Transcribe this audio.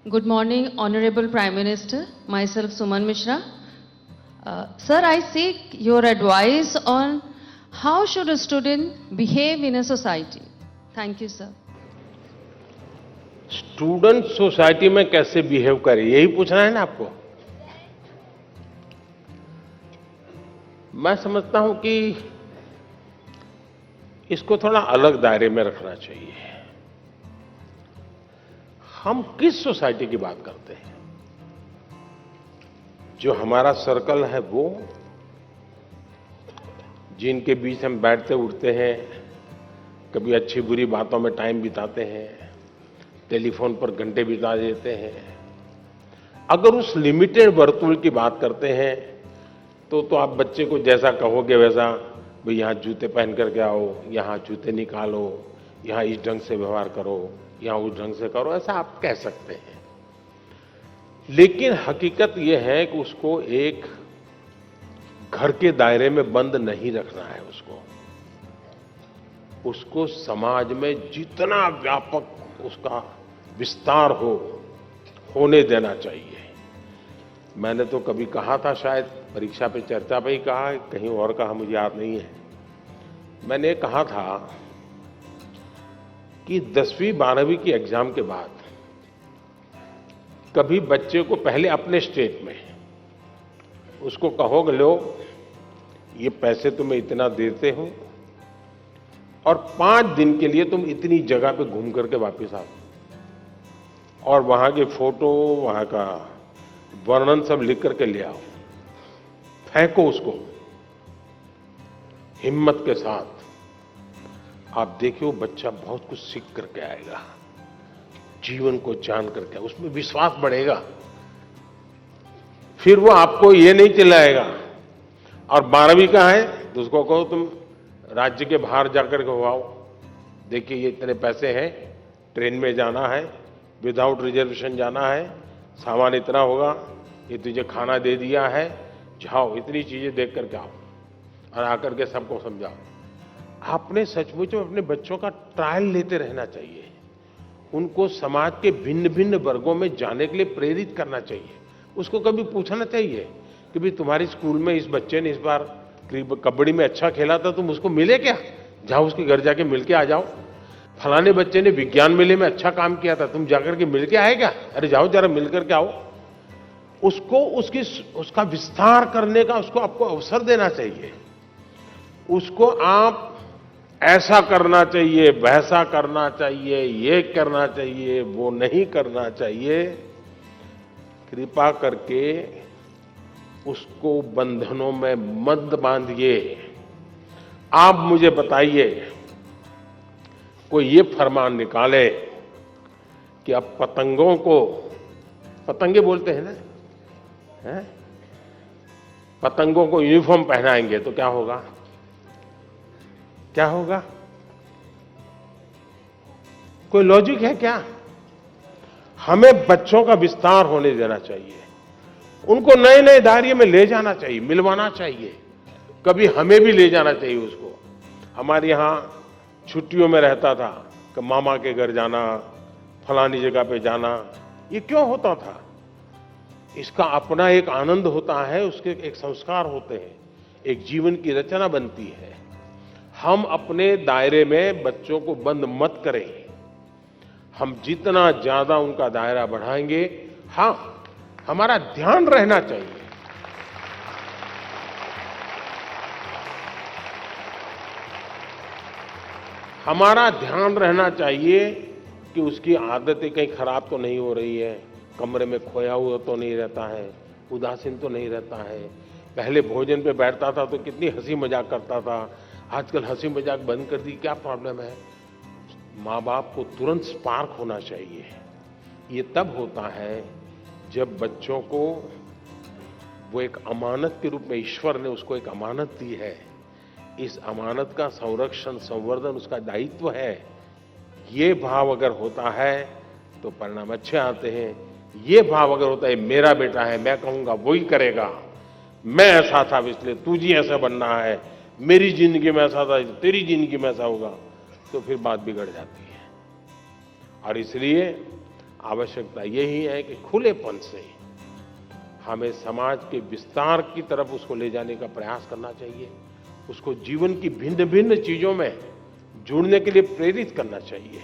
Good morning, Honorable Prime Minister. Myself, Suman Mishra. Sir, I seek your advice on how should a student behave in a society. Thank you, sir. Student society में कैसे behave करे, यही पूछना है ना आपको। मैं समझता हूं कि इसको थोड़ा अलग दायरे में रखना चाहिए। हम किस सोसाइटी की बात करते हैं? जो हमारा सर्कल है वो, जिनके बीच हम बैठते उठते हैं, कभी अच्छी बुरी बातों में टाइम बिताते हैं, टेलीफोन पर घंटे बिता देते हैं। अगर उस लिमिटेड वर्तुल की बात करते हैं तो आप बच्चे को जैसा कहोगे वैसा, भाई यहाँ जूते पहन करके आओ, यहाँ जूते निकालो, यहाँ इस ढंग से व्यवहार करो, यहाँ उस ढंग से करो, ऐसा आप कह सकते हैं। लेकिन हकीकत यह है कि उसको एक घर के दायरे में बंद नहीं रखना है। उसको समाज में जितना व्यापक उसका विस्तार होने देना चाहिए। मैंने तो कभी कहा था, शायद परीक्षा पे चर्चा पे ही कहा, कहीं और कहा मुझे याद नहीं है। मैंने कहा था कि 10वीं 12वीं की एग्जाम के बाद कभी बच्चे को पहले अपने स्टेट में उसको कहोगे, लो ये पैसे तुम्हें इतना देते हो और 5 दिन के लिए तुम इतनी जगह पे घूम करके वापस आओ और वहां के फोटो, वहां का वर्णन सब लिख करके ले आओ, फेंको उसको हिम्मत के साथ। आप देखिए वो बच्चा बहुत कुछ सीख करके आएगा, जीवन को जान करके, उसमें विश्वास बढ़ेगा। फिर वो आपको ये नहीं चिल्लाएगा। और 12वीं का है तो उसको कहो तुम राज्य के बाहर जाकर के हो आओ, देखिए ये इतने पैसे हैं, ट्रेन में जाना है, विदाउट रिजर्वेशन जाना है, सामान इतना होगा, ये तुझे खाना दे दिया है, जाओ इतनी चीजें देख करके आओ और आकर के सबको समझाओ। आपने सचमुच में अपने बच्चों का ट्रायल लेते रहना चाहिए। उनको समाज के भिन्न भिन्न वर्गों में जाने के लिए प्रेरित करना चाहिए। उसको कभी पूछना चाहिए कि भाई तुम्हारी स्कूल में इस बच्चे ने इस बार कबड्डी में अच्छा खेला था, तुम उसको मिले क्या? जाओ उसके घर जाके मिल के आ जाओ। फलाने बच्चे ने विज्ञान मेले में अच्छा काम किया था, तुम जाकर के मिल के आए क्या? अरे जाओ जरा मिल करके आओ। उसको उसका विस्तार करने का उसको आपको अवसर देना चाहिए। उसको आप ऐसा करना चाहिए, वैसा करना चाहिए, ये करना चाहिए, वो नहीं करना चाहिए, कृपा करके उसको बंधनों में मत बांधिए। आप मुझे बताइए, कोई ये फरमान निकाले कि अब पतंगों को, पतंगे बोलते हैं ना, हैं? पतंगों को यूनिफॉर्म पहनाएंगे तो क्या होगा? क्या होगा? कोई लॉजिक है क्या? हमें बच्चों का विस्तार होने देना चाहिए, उनको नए नए दायरे में ले जाना चाहिए, मिलवाना चाहिए, कभी हमें भी ले जाना चाहिए उसको। हमारे यहां छुट्टियों में रहता था कि मामा के घर जाना, फलानी जगह पे जाना। ये क्यों होता था? इसका अपना एक आनंद होता है, उसके एक संस्कार होते हैं, एक जीवन की रचना बनती है। हम अपने दायरे में बच्चों को बंद मत करें। हम जितना ज्यादा उनका दायरा बढ़ाएंगे, हाँ, हमारा ध्यान रहना चाहिए। हमारा ध्यान रहना चाहिए कि उसकी आदतें कहीं खराब तो नहीं हो रही है, कमरे में खोया हुआ तो नहीं रहता है, उदासीन तो नहीं रहता है। पहले भोजन पे बैठता था तो कितनी हंसी मजाक करता था, आजकल हंसी मजाक बंद कर दी, क्या प्रॉब्लम है? माँ बाप को तुरंत स्पार्क होना चाहिए। ये तब होता है जब बच्चों को वो एक अमानत के रूप में, ईश्वर ने उसको एक अमानत दी है, इस अमानत का संरक्षण संवर्धन उसका दायित्व है। ये भाव अगर होता है तो परिणाम अच्छे आते हैं। ये भाव अगर होता है मेरा बेटा है, मैं कहूंगा वही करेगा, मैं ऐसा था इसलिए तुझे ऐसा बनना है, मेरी जिंदगी में ऐसा था तेरी जिंदगी में ऐसा होगा, तो फिर बात बिगड़ जाती है। और इसलिए आवश्यकता यही है कि खुलेपन से हमें समाज के विस्तार की तरफ उसको ले जाने का प्रयास करना चाहिए, उसको जीवन की भिन्न भिन्न चीजों में जुड़ने के लिए प्रेरित करना चाहिए।